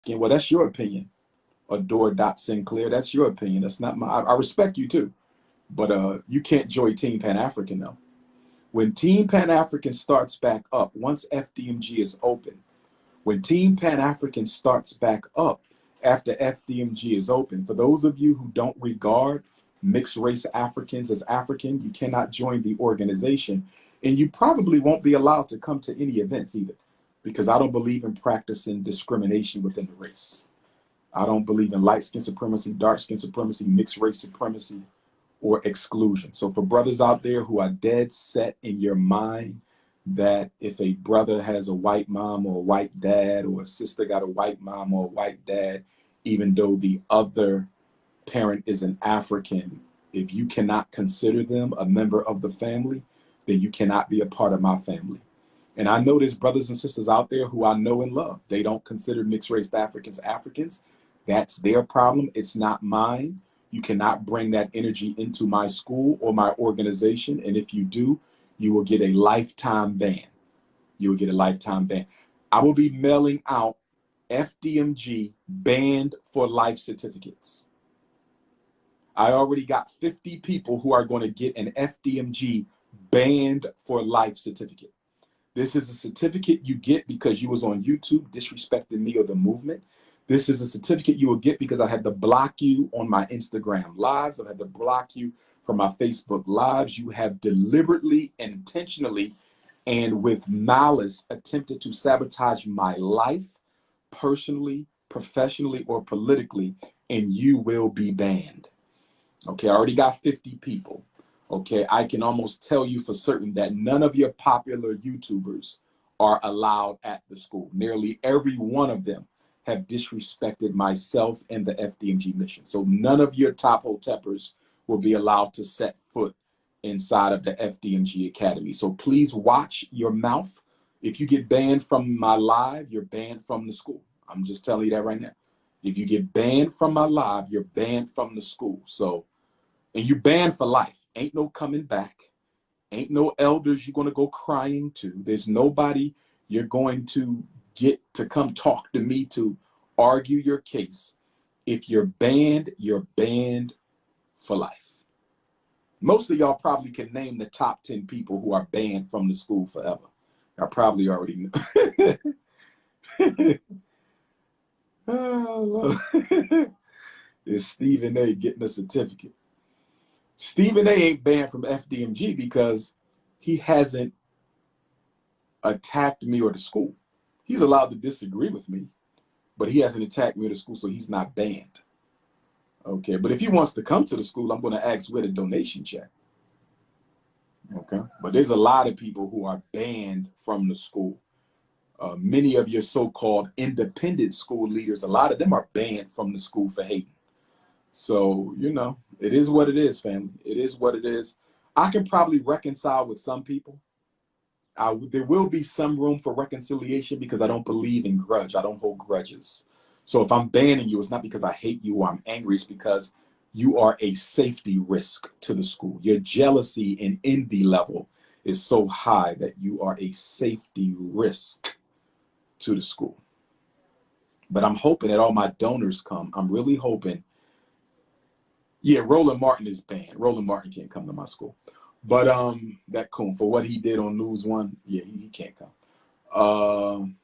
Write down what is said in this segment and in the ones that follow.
Well, that's your opinion. Adore Dot Sinclair, that's your opinion. That's not my. I respect you too, but you can't join Team Pan African though. When Team Pan African starts back up, once FDMG is open, when Team Pan African starts back up after FDMG is open, for those of you who don't regard mixed race Africans as African, you cannot join the organization, and you probably won't be allowed to come to any events either, because I don't believe in practicing discrimination within the race. I don't believe in light skin supremacy, dark skin supremacy, mixed race supremacy, or exclusion. So for brothers out there who are dead set in your mind that if a brother has a white mom or a white dad, or a sister got a white mom or a white dad, even though the other parent is an African, if you cannot consider them a member of the family, then you cannot be a part of my family. And I know there's brothers and sisters out there who I know and love. They don't consider mixed race Africans Africans. That's their problem. It's not mine. You cannot bring that energy into my school or my organization. And if you do, you will get a lifetime ban. You will get a lifetime ban. I will be mailing out FDMG banned for life certificates. I already got 50 people who are going to get an FDMG banned for life certificate. This is a certificate you get because you was on YouTube disrespecting me or the movement. This is a certificate you will get because I had to block you on my Instagram lives. I had to block you from my Facebook lives. You have deliberately, intentionally, and with malice attempted to sabotage my life, personally, professionally, or politically, and you will be banned. Okay, I already got 50 people. Okay, I can almost tell you for certain that none of your popular YouTubers are allowed at the school. Nearly every one of them have disrespected myself and the FDMG mission. So none of your top hoteppers will be allowed to set foot inside of the FDMG Academy. So please watch your mouth. If you get banned from my live, you're banned from the school. I'm just telling you that right now. If you get banned from my live, you're banned from the school. So, and you banned for life. Ain't no coming back. Ain't no elders you're going to go crying to. There's nobody you're going to get to come talk to me to argue your case. If you're banned for life. Most of y'all probably can name the top 10 people who are banned from the school forever. I probably already know. Oh, it's Stephen A getting a certificate. Stephen A ain't banned from FDMG because he hasn't attacked me or the school. He's allowed to disagree with me, but he hasn't attacked me or the school, so he's not banned. Okay, but if he wants to come to the school, I'm going to ask where the donation check. Okay, but there's a lot of people who are banned from the school. Many of your so-called independent school leaders, a lot of them are banned from the school for hating. So, you know, it is what it is, family. It is what it is. I can probably reconcile with some people. There will be some room for reconciliation because I don't believe in grudge. I don't hold grudges. So if I'm banning you, it's not because I hate you or I'm angry. It's because you are a safety risk to the school. Your jealousy and envy level is so high that you are a safety risk to the school. But I'm hoping that all my donors come. I'm really hoping. Yeah, Roland Martin is banned. Roland Martin can't come to my school. But that coon, for what he did on News One, yeah, he can't come.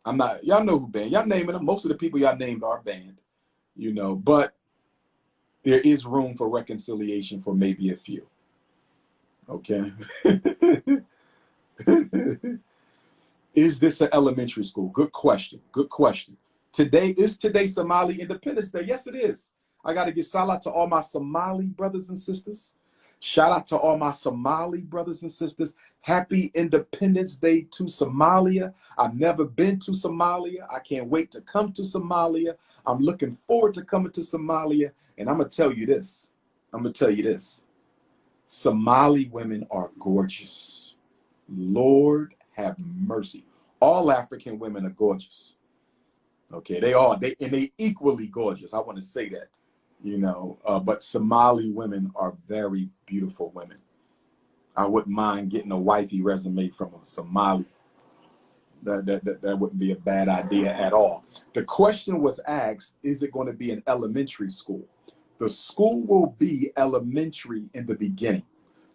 I'm not, y'all know who banned. Y'all naming them. Most of the people y'all named are banned, you know, but there is room for reconciliation for maybe a few. Okay. Is this an elementary school? Good question. Good question. Today Somali Independence Day? Yes, it is. I got to give shout out to all my Somali brothers and sisters. Shout out to all my Somali brothers and sisters. Happy Independence Day to Somalia. I've never been to Somalia. I can't wait to come to Somalia. I'm looking forward to coming to Somalia. And I'm going to tell you this. Somali women are gorgeous. Lord have mercy. All African women are gorgeous. Okay, they are. They equally gorgeous. I want to say that. You know, but Somali women are very beautiful women. I wouldn't mind getting a wifey resume from a Somali That wouldn't be a bad idea at all. The question was asked, is it going to be an elementary school? The school will be elementary in the beginning.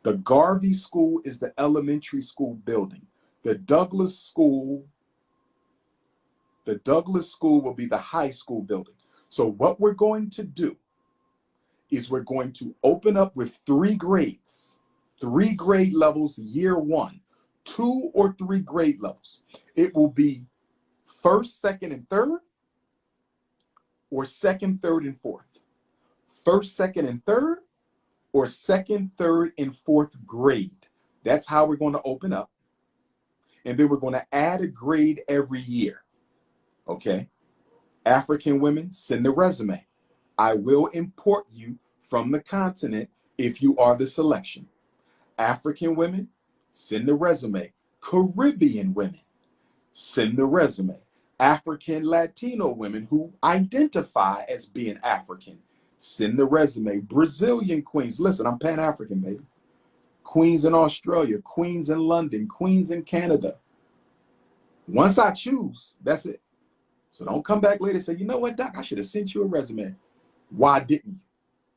The Garvey School is the elementary school building. The Douglas School will be the high school building. So what we're going to do is we're going to open up with 3 grades, 3 grade levels year 1, 2 or 3 grade levels. It will be 1st, 2nd, and 3rd, or 2nd, 3rd, and 4th. 1st, 2nd, and 3rd, or 2nd, 3rd, and 4th grade. That's how we're going to open up. And then we're going to add a grade every year. Okay? African women, send a resume. I will import you from the continent if you are the selection. African women, send a resume. Caribbean women, send the resume. African Latino women who identify as being African, send the resume. Brazilian queens, listen, I'm Pan-African, baby. Queens in Australia, queens in London, queens in Canada. Once I choose, that's it. So don't come back later and say, you know what, Doc, I should have sent you a resume. Why didn't you?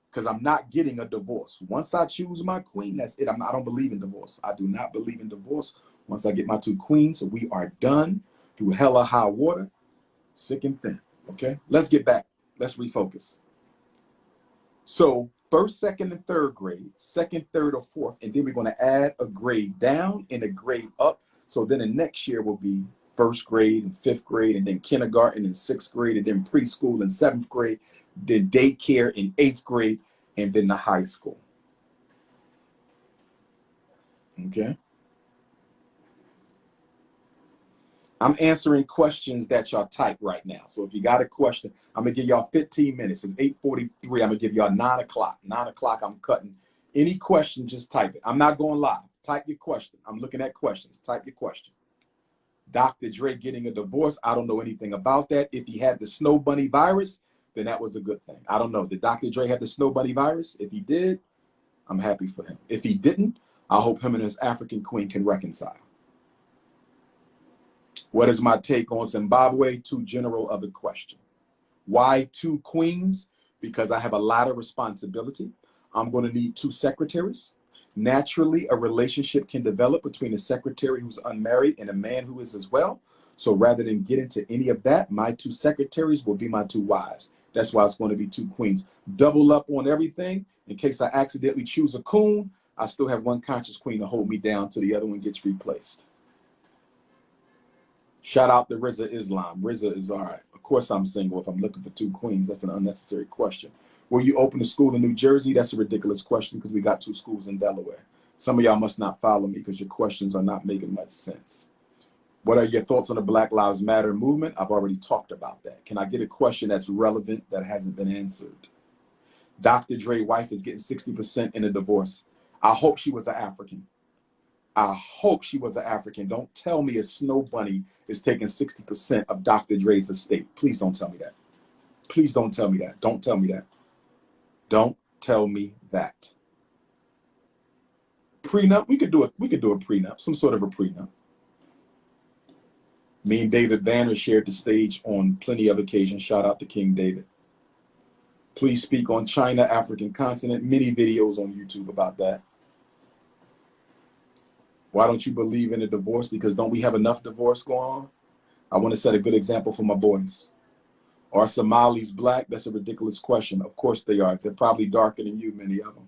Because I'm not getting a divorce. Once I choose my queen, that's it. I don't believe in divorce. I do not believe in divorce. Once I get my 2 queens, we are done through hell or high water, sick and thin. Okay, let's get back. Let's refocus. So 1st, 2nd, and 3rd grade, 2nd, 3rd, or 4th, and then we're going to add a grade down and a grade up. So then the next year will be 1st grade and 5th grade, and then kindergarten and 6th grade, and then preschool and 7th grade, then daycare in 8th grade, and then the high school. Okay. I'm answering questions that y'all type right now. So if you got a question, I'm going to give y'all 15 minutes. It's 8:43. I'm going to give y'all 9 o'clock. 9 o'clock, I'm cutting. Any question, just type it. I'm not going live. Type your question. I'm looking at questions. Type your question. Dr. Dre getting a divorce. I don't know anything about that. If he had the snow bunny virus, then that was a good thing. I don't know. Did Dr. Dre have the snow bunny virus? If he did, I'm happy for him. If he didn't, I hope him and his African queen can reconcile. What is my take on Zimbabwe? Too general of a question. Why 2 queens? Because I have a lot of responsibility. I'm going to need 2 secretaries. Naturally, a relationship can develop between a secretary who's unmarried and a man who is as well. So rather than get into any of that, my 2 secretaries will be my 2 wives. That's why it's going to be 2 queens. Double up on everything. In case I accidentally choose a coon, I still have 1 conscious queen to hold me down till the other one gets replaced. Shout out to Rizza Islam. Rizza is all right. Of course I'm single if I'm looking for 2 queens. That's an unnecessary question. Will you open a school in New Jersey? That's a ridiculous question because we got 2 schools in Delaware. Some of y'all must not follow me because your questions are not making much sense. What are your thoughts on the Black Lives Matter movement? I've already talked about that. Can I get a question that's relevant that hasn't been answered? Dr. Dre's wife is getting 60% in a divorce. I hope she was an African. I hope she was an African. Don't tell me a snow bunny is taking 60% of Dr. Dre's estate. Please don't tell me that. Please don't tell me that. Don't tell me that. Don't tell me that. Prenup, we could do a prenup, some sort of a prenup. Me and David Banner shared the stage on plenty of occasions. Shout out to King David. Please speak on China, African continent. Many videos on YouTube about that. Why don't you believe in a divorce? Because don't we have enough divorce going on? I want to set a good example for my boys. Are Somalis black? That's a ridiculous question. Of course they are. They're probably darker than you, many of them.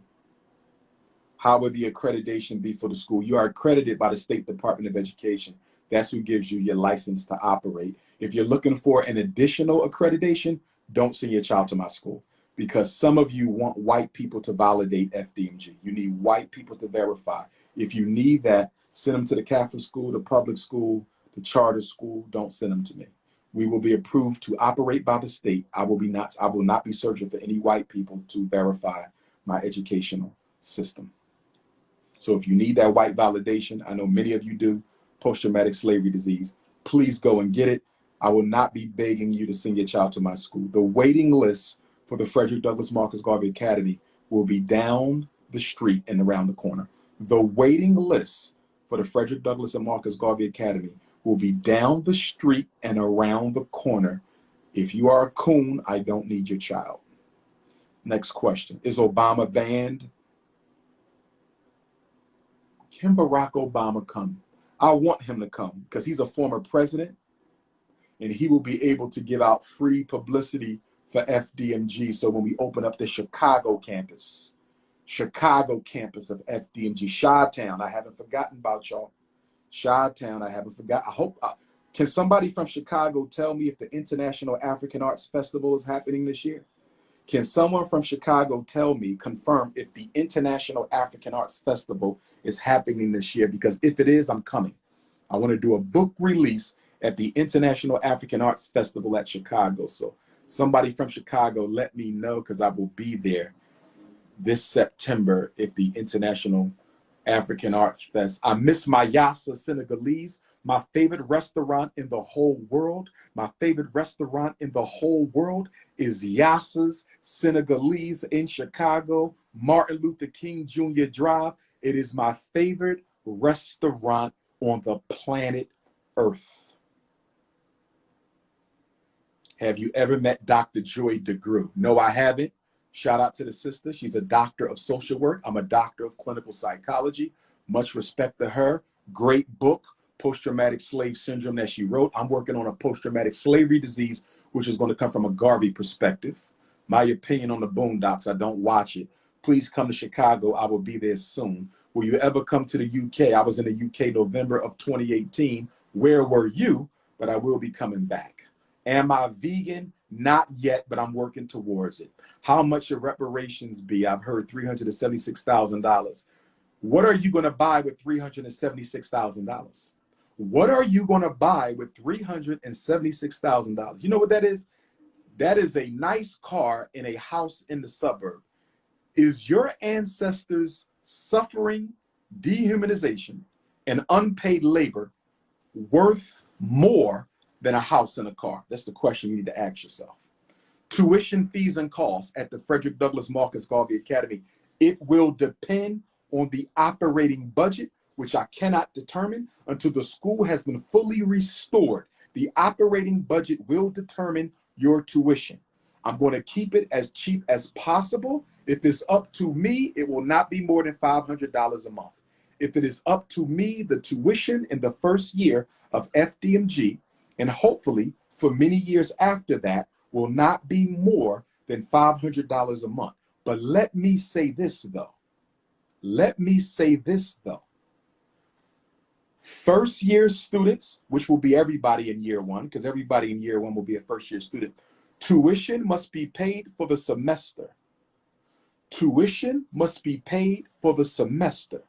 How would the accreditation be for the school? You are accredited by the State Department of Education. That's who gives you your license to operate. If you're looking for an additional accreditation, don't send your child to my school because some of you want white people to validate FDMG. You need white people to verify. If you need that, send them to the Catholic school, the public school, the charter school. Don't send them to me. We will be approved to operate by the state. I will not be searching for any white people to verify my educational system. So if you need that white validation, I know many of you do, post-traumatic slavery disease, please go and get it. I will not be begging you to send your child to my school. The waiting list for the Frederick Douglass Marcus Garvey Academy will be down the street and around the corner. The waiting list for the Frederick Douglass and Marcus Garvey Academy will be down the street and around the corner. If you are a coon, I don't need your child. Next question. Is Obama banned? Can Barack Obama come? I want him to come because he's a former president and he will be able to give out free publicity for FDMG. So when we open up the Chicago campus of FDMG, Chi-Town, I haven't forgotten about y'all. Chi-Town, I haven't forgotten. I hope, can somebody from Chicago tell me if the International African Arts Festival is happening this year? Can someone from Chicago tell me, confirm if the International African Arts Festival is happening this year? Because if it is, I'm coming. I want to do a book release at the International African Arts Festival at Chicago. So somebody from Chicago, let me know because I will be there this September if the International African Arts Fest. I miss my Yassa Senegalese, my favorite restaurant in the whole world. My favorite restaurant in the whole world is Yassa's Senegalese in Chicago, Martin Luther King Jr. Drive. It is my favorite restaurant on the planet Earth. Have you ever met Dr. Joy DeGruy? No, I haven't. Shout out to the sister. She's a doctor of social work. I'm a doctor of clinical psychology. Much respect to her. Great book, Post-Traumatic Slave Syndrome, that she wrote. I'm working on a post-traumatic slavery disease, which is going to come from a Garvey perspective. My opinion on the Boondocks, I don't watch it. Please come to Chicago. I will be there soon. Will you ever come to the UK? I was in the UK November of 2018. Where were you? But I will be coming back. Am I vegan? Not yet, but I'm working towards it. How much should reparations be? I've heard $376,000. What are you going to buy with $376,000? What are you going to buy with $376,000? You know what that is? That is a nice car in a house in the suburb. Is your ancestors' suffering, dehumanization, and unpaid labor worth more than a house and a car? That's the question you need to ask yourself. Tuition, fees, and costs at the Frederick Douglass Marcus Garvey Academy. It will depend on the operating budget, which I cannot determine until the school has been fully restored. The operating budget will determine your tuition. I'm going to keep it as cheap as possible. If it's up to me, it will not be more than $500 a month. If it is up to me, the tuition in the first year of FDMG, and hopefully for many years after that, will not be more than $500 a month. But let me say this though. First year students, which will be everybody in year one, because everybody in year one will be a first year student, tuition must be paid for the semester. Tuition must be paid for the semester.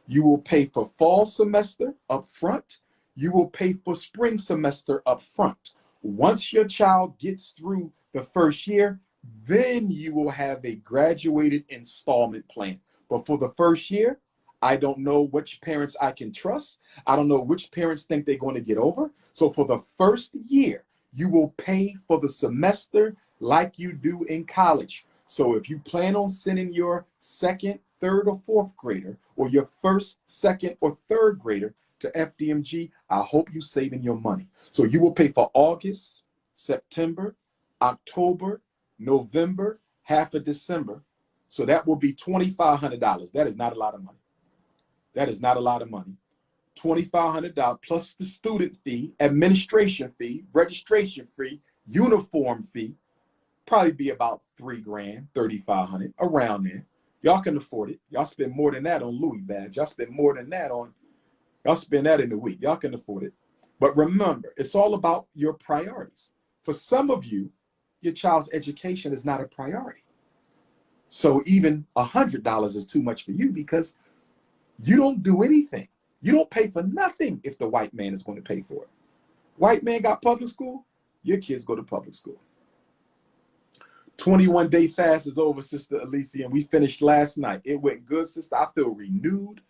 You will pay for fall semester up front. You will pay for spring semester up front. Once your child gets through the first year, then you will have a graduated installment plan. But for the first year, I don't know which parents I can trust. I don't know which parents think they're going to get over. So for the first year, you will pay for the semester like you do in college. So if you plan on sending your second, third, or fourth grader, or your first, second, or third grader to FDMG, I hope you're saving your money. So you will pay for August, September, October, November, half of December. So that will be $2,500. That is not a lot of money. That is not a lot of money. $2,500 plus the student fee, administration fee, registration fee, uniform fee, probably be about $3,000, $3,500, around there. Y'all can afford it. Y'all spend more than that on Louis bags. Y'all spend more than that on, y'all spend that in a week. Y'all can afford it. But remember, it's all about your priorities. For some of you, your child's education is not a priority. So even $100 is too much for you because you don't do anything. You don't pay for nothing if the white man is going to pay for it. White man got public school, your kids go to public school. 21-day fast is over, Sister Alicia, and we finished last night. It went good, sister. I feel renewed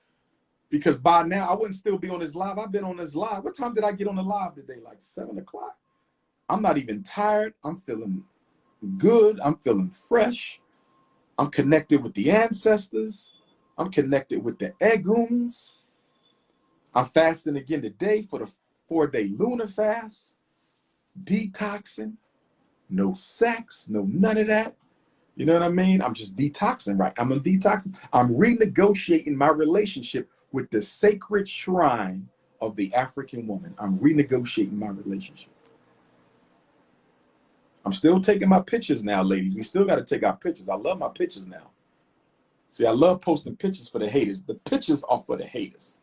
because by now I wouldn't still be on this live. I've been on this live. What time did I get on the live today? Like 7 o'clock? I'm not even tired. I'm feeling good. I'm feeling fresh. I'm connected with the ancestors. I'm connected with the Eguns. I'm fasting again today for the 4-day lunar fast, detoxing, no sex, no none of that. You know what I mean? I'm just detoxing, right? I'm detoxing. I'm renegotiating my relationship with the sacred shrine of the African woman. I'm renegotiating my relationship. I'm still taking my pictures now, ladies. We still got to take our pictures. I love my pictures now. See, I love posting pictures for the haters. The pictures are for the haters.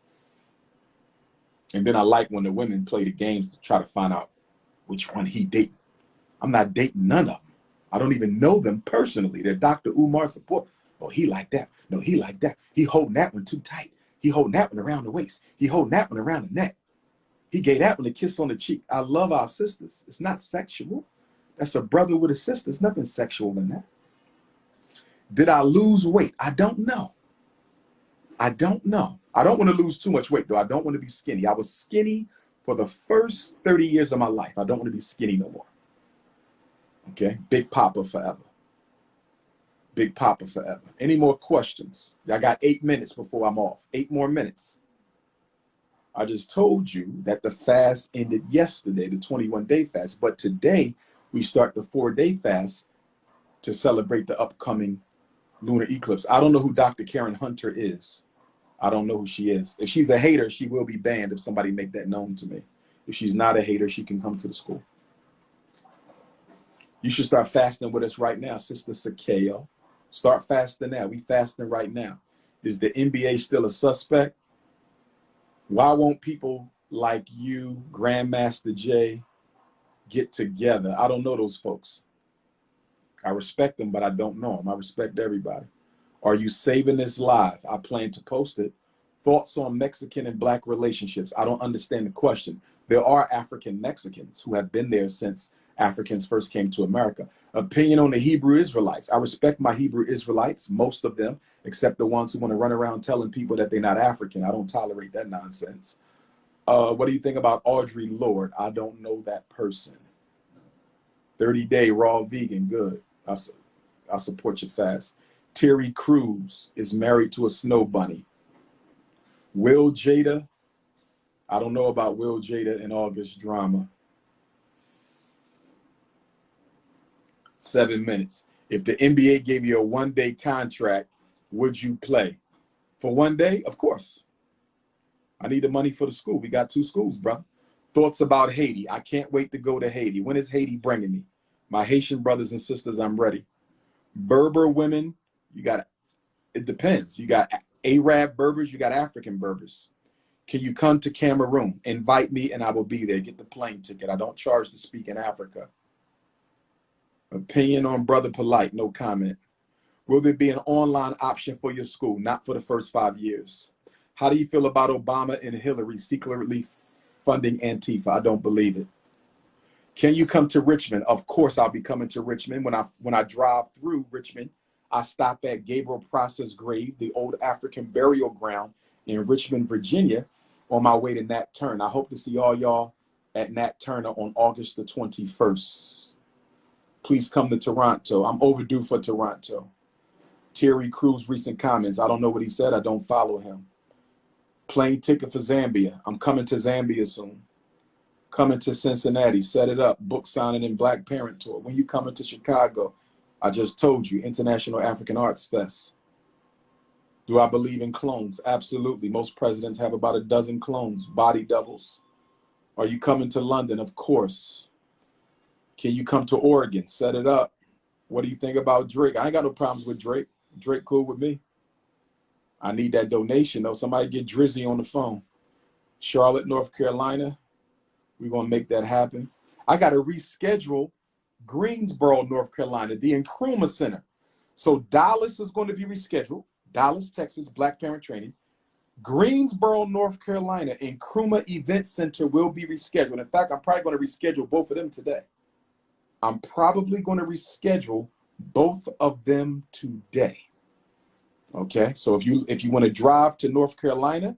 And then I like when the women play the games to try to find out which one he dating. I'm not dating none of them. I don't even know them personally. They're Dr. Umar support. Oh, he like that. No, he like that. He holding that one too tight. He holding that one around the waist. He holding that one around the neck. He gave that one a kiss on the cheek. I love our sisters. It's not sexual. That's a brother with a sister. There's nothing sexual in that. Did I lose weight? I don't know. I don't know. I don't want to lose too much weight, though. I don't want to be skinny. I was skinny for the first 30 years of my life. I don't want to be skinny no more. Okay? Big Papa forever. Big Papa forever. Any more questions? I got 8 minutes before I'm off. 8 more minutes. I just told you that the fast ended yesterday, the 21-day fast. But today, we start the 4-day fast to celebrate the upcoming lunar eclipse. I don't know who Dr. Karen Hunter is. I don't know who she is. If she's a hater, she will be banned if somebody make that known to me. If she's not a hater, she can come to the school. You should start fasting with us right now, Sister Sakeo. Start fasting now. We fasting right now. Is the NBA still a suspect? Why won't people like you, Grandmaster Jay, get together? I don't know those folks. I respect them, but I don't know them. I respect everybody. Are you saving this live? I plan to post it. Thoughts on Mexican and Black relationships? I don't understand the question. There are African Mexicans who have been there since Africans first came to America. Opinion on the Hebrew Israelites. I respect my Hebrew Israelites, most of them, except the ones who want to run around telling people that they're not African. I don't tolerate that nonsense. What do you think about Audrey Lorde? I don't know that person. 30-day raw vegan, good. I support your fast. Terry Crews is married to a snow bunny. Will Jada, I don't know about Will Jada and August drama. 7 minutes. If the NBA gave you a 1-day contract, would you play? For 1 day? Of course. I need the money for the school. We got 2 schools, bro. Thoughts about Haiti. I can't wait to go to Haiti. When is Haiti bringing me? My Haitian brothers and sisters, I'm ready. Berber women, you got, it depends. You got Arab Berbers, you got African Berbers. Can you come to Cameroon? Invite me and I will be there. Get the plane ticket. I don't charge to speak in Africa. Opinion on Brother Polite, no comment. Will there be an online option for your school? Not for the first 5 years. How do you feel about Obama and Hillary secretly funding Antifa? I don't believe it. Can you come to Richmond? Of course I'll be coming to Richmond. When I drive through Richmond, I stop at Gabriel Prosser's grave, the old African burial ground in Richmond, Virginia, on my way to Nat Turner. I hope to see all y'all at Nat Turner on August the 21st. Please come to Toronto. I'm overdue for Toronto. Terry Crews' recent comments. I don't know what he said. I don't follow him. Plane ticket for Zambia. I'm coming to Zambia soon. Coming to Cincinnati. Set it up. Book signing and Black Parent Tour. When you coming to Chicago? I just told you. International African Arts Fest. Do I believe in clones? Absolutely. Most presidents have about a dozen clones. Body doubles. Are you coming to London? Of course. Can you come to Oregon? Set it up. What do you think about Drake? I ain't got no problems with Drake. Drake cool with me. I need that donation, though. Somebody get Drizzy on the phone. Charlotte, North Carolina. We're going to make that happen. I got to reschedule Greensboro, North Carolina, the Nkrumah Center. So Dallas is going to be rescheduled. Dallas, Texas, Black Parent Training. Greensboro, North Carolina, Nkrumah Event Center will be rescheduled. In fact, I'm probably going to reschedule both of them today. I'm probably going to reschedule both of them today. Okay, so if you want to drive to North Carolina,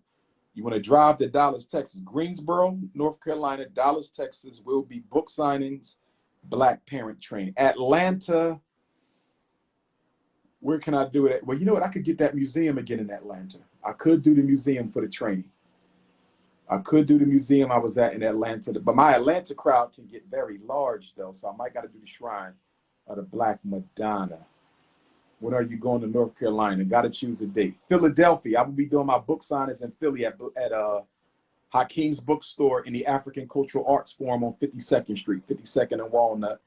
you want to drive to Dallas, Texas, Greensboro, North Carolina, Dallas, Texas will be book signings, Black Parent Training. Atlanta, where can I do it at? Well, you know what? I could get that museum again in Atlanta. I could do the museum for the training. I could do the museum I was at in Atlanta, but my Atlanta crowd can get very large though, so I might got to do the Shrine of the Black Madonna. When are you going to North Carolina? Got to choose a date. Philadelphia. I will be doing my book signings in Philly at Hakeem's Bookstore in the African Cultural Arts Forum on 52nd Street, 52nd and Walnut.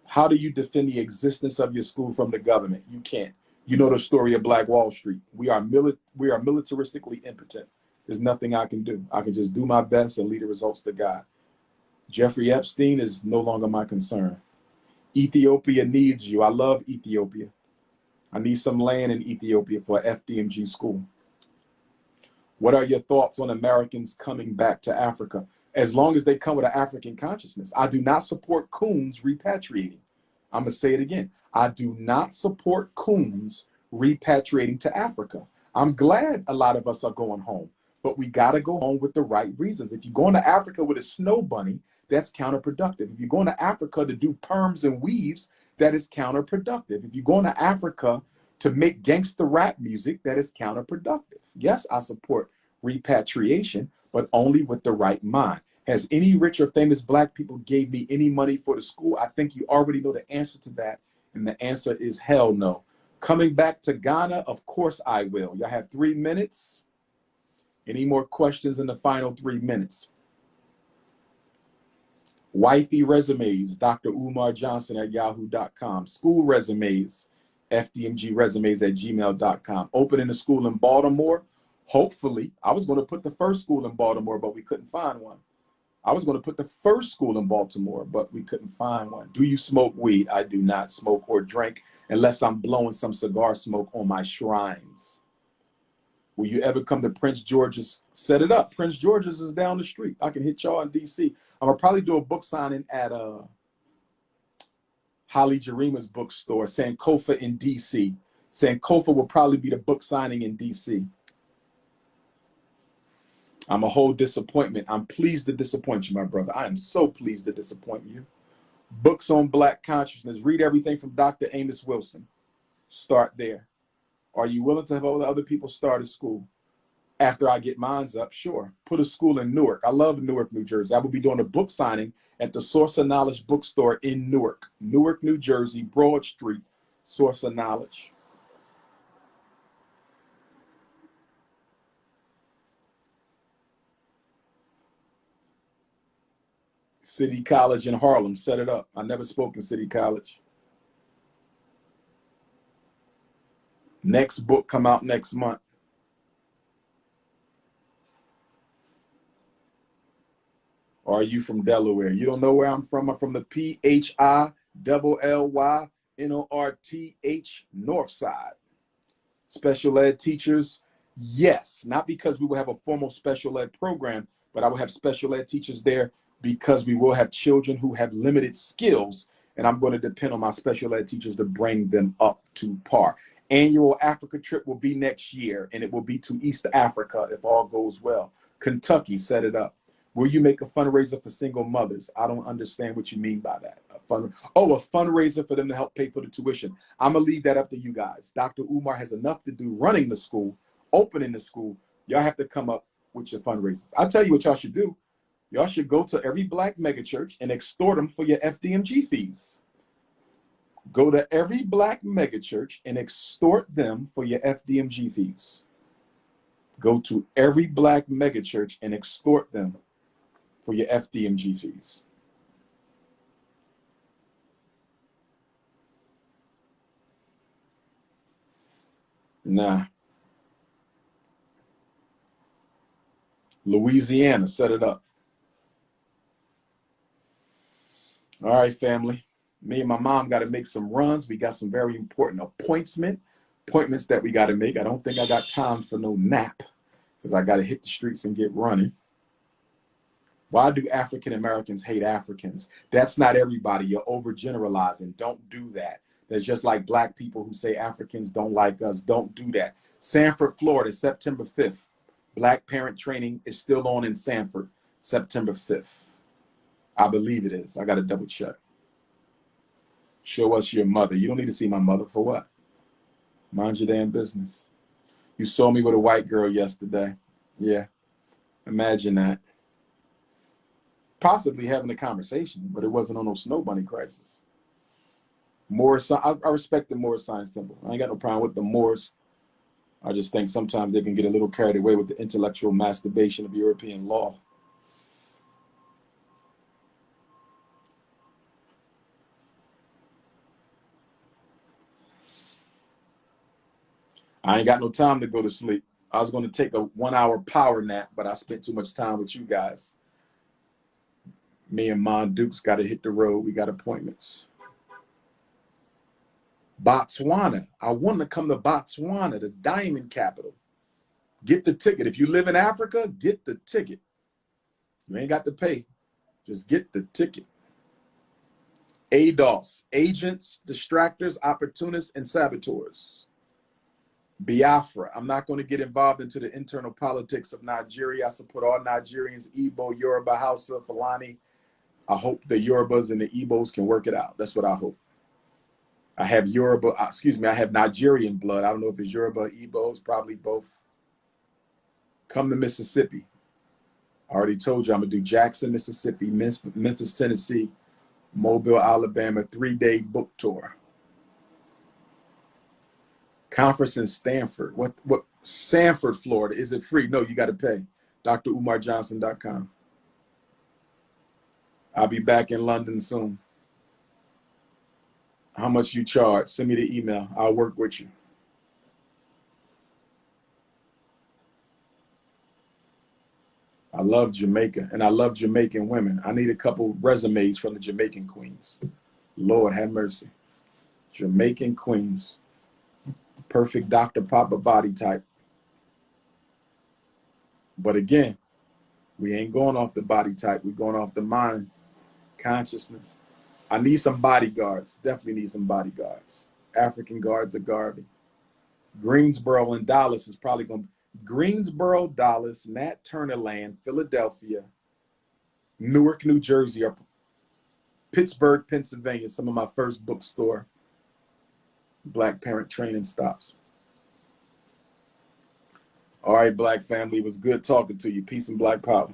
How do you defend the existence of your school from the government? You can't. You know the story of Black Wall Street. We are militaristically impotent. There's nothing I can do. I can just do my best and lead the results to God. Jeffrey Epstein is no longer my concern. Ethiopia needs you. I love Ethiopia. I need some land in Ethiopia for FDMG school. What are your thoughts on Americans coming back to Africa? As long as they come with an African consciousness. I do not support coons repatriating. I'm going to say it again. I do not support coons repatriating to Africa. I'm glad a lot of us are going home, but we got to go home with the right reasons. If you're going to Africa with a snow bunny, that's counterproductive. If you're going to Africa to do perms and weaves, that is counterproductive. If you're going to Africa to make gangster rap music, that is counterproductive. Yes, I support repatriation, but only with the right mind. Has any rich or famous Black people gave me any money for the school? I think you already know the answer to that, and the answer is hell no. Coming back to Ghana, of course I will. Y'all have 3 minutes. Any more questions in the final 3 minutes? Wifey resumes, Dr. Umar Johnson at yahoo.com. School resumes, fdmgresumes@gmail.com. Opening a school in Baltimore. Hopefully, I was going to put the first school in Baltimore, but we couldn't find one. I was going to put the first school in Baltimore, but we couldn't find one. Do you smoke weed? I do not smoke or drink unless I'm blowing some cigar smoke on my shrines. Will you ever come to Prince George's? Set it up. Prince George's is down the street. I can hit y'all in D.C. I'm going to probably do a book signing at Holly Jarima's bookstore, Sankofa in D.C. Sankofa will probably be the book signing in D.C. I'm a whole disappointment. I'm pleased to disappoint you, my brother. I am so pleased to disappoint you. Books on Black consciousness. Read everything from Dr. Amos Wilson. Start there. Are you willing to have other people start a school? After I get mines up, sure. Put a school in Newark. I love Newark, New Jersey. I will be doing a book signing at the Source of Knowledge bookstore in Newark. Newark, New Jersey, Broad Street, Source of Knowledge. City College in Harlem, set it up. I never spoke in City College. Next book come out next month. Or are you from Delaware? You don't know where I'm from. I'm from the PHILLYNORTH North Side. Special ed teachers, yes. Not because we will have a formal special ed program, but I will have special ed teachers there because we will have children who have limited skills, and I'm going to depend on my special ed teachers to bring them up to par. Annual Africa trip will be next year, and it will be to East Africa if all goes well. Kentucky, set it up. Will you make a fundraiser for single mothers? I don't understand what you mean by that. A fundraiser for them to help pay for the tuition. I'm going to leave that up to you guys. Dr. Umar has enough to do running the school, opening the school. Y'all have to come up with your fundraisers. I'll tell you what y'all should do. Y'all should go to every Black megachurch and extort them for your FDMG fees. Go to every Black megachurch and extort them for your FDMG fees. Go to every Black megachurch and extort them for your FDMG fees. Nah. Louisiana, set it up. All right, family. Me and my mom got to make some runs. We got some very important appointments that we got to make. I don't think I got time for no nap because I got to hit the streets and get running. Why do African Americans hate Africans? That's not everybody. You're overgeneralizing. Don't do that. That's just like Black people who say Africans don't like us. Don't do that. Sanford, Florida, September 5th. Black parent training is still on in Sanford, September 5th. I believe it is. I got to double check. Show us your mother. You don't need to see my mother for what? Mind your damn business. You saw me with a white girl yesterday. Yeah, imagine that. Possibly having a conversation, but it wasn't on no snow bunny crisis. Moors, I respect the Moors Science Temple. I ain't got no problem with the Moors. I just think sometimes they can get a little carried away with the intellectual masturbation of European law. I ain't got no time to go to sleep. I was going to take a 1-hour power nap, but I spent too much time with you guys. Me and Mon Dukes got to hit the road. We got appointments. Botswana. I want to come to Botswana, the diamond capital. Get the ticket. If you live in Africa, get the ticket. You ain't got to pay. Just get the ticket. ADOS, agents, distractors, opportunists, and saboteurs. Biafra. I'm not going to get involved into the internal politics of Nigeria. I support all Nigerians, Igbo, Yoruba, Hausa, Fulani. I hope the Yorubas and the Igbos can work it out. That's what I hope. I have I have Nigerian blood. I don't know if it's Yoruba or Igbos, probably both. Come to Mississippi. I already told you I'm going to do Jackson, Mississippi, Memphis, Tennessee, Mobile, Alabama, 3-day book tour. Conference in Stanford. What? Sanford, Florida. Is it free? No, you got to pay. drumarjohnson.com. I'll be back in London soon. How much you charge? Send me the email. I'll work with you. I love Jamaica, and I love Jamaican women. I need a couple resumes from the Jamaican queens. Lord have mercy. Jamaican queens. Perfect Dr. Papa body type. But again, we ain't going off the body type. We're going off the mind, consciousness. I need some bodyguards. Definitely need some bodyguards. African guards are garbage. Greensboro and Dallas is probably going to Greensboro, Dallas, Nat Turner Land, Philadelphia, Newark, New Jersey, or Pittsburgh, Pennsylvania. Some of my first bookstore Black parent training stops. All right, Black family, it was good talking to you. Peace and Black power.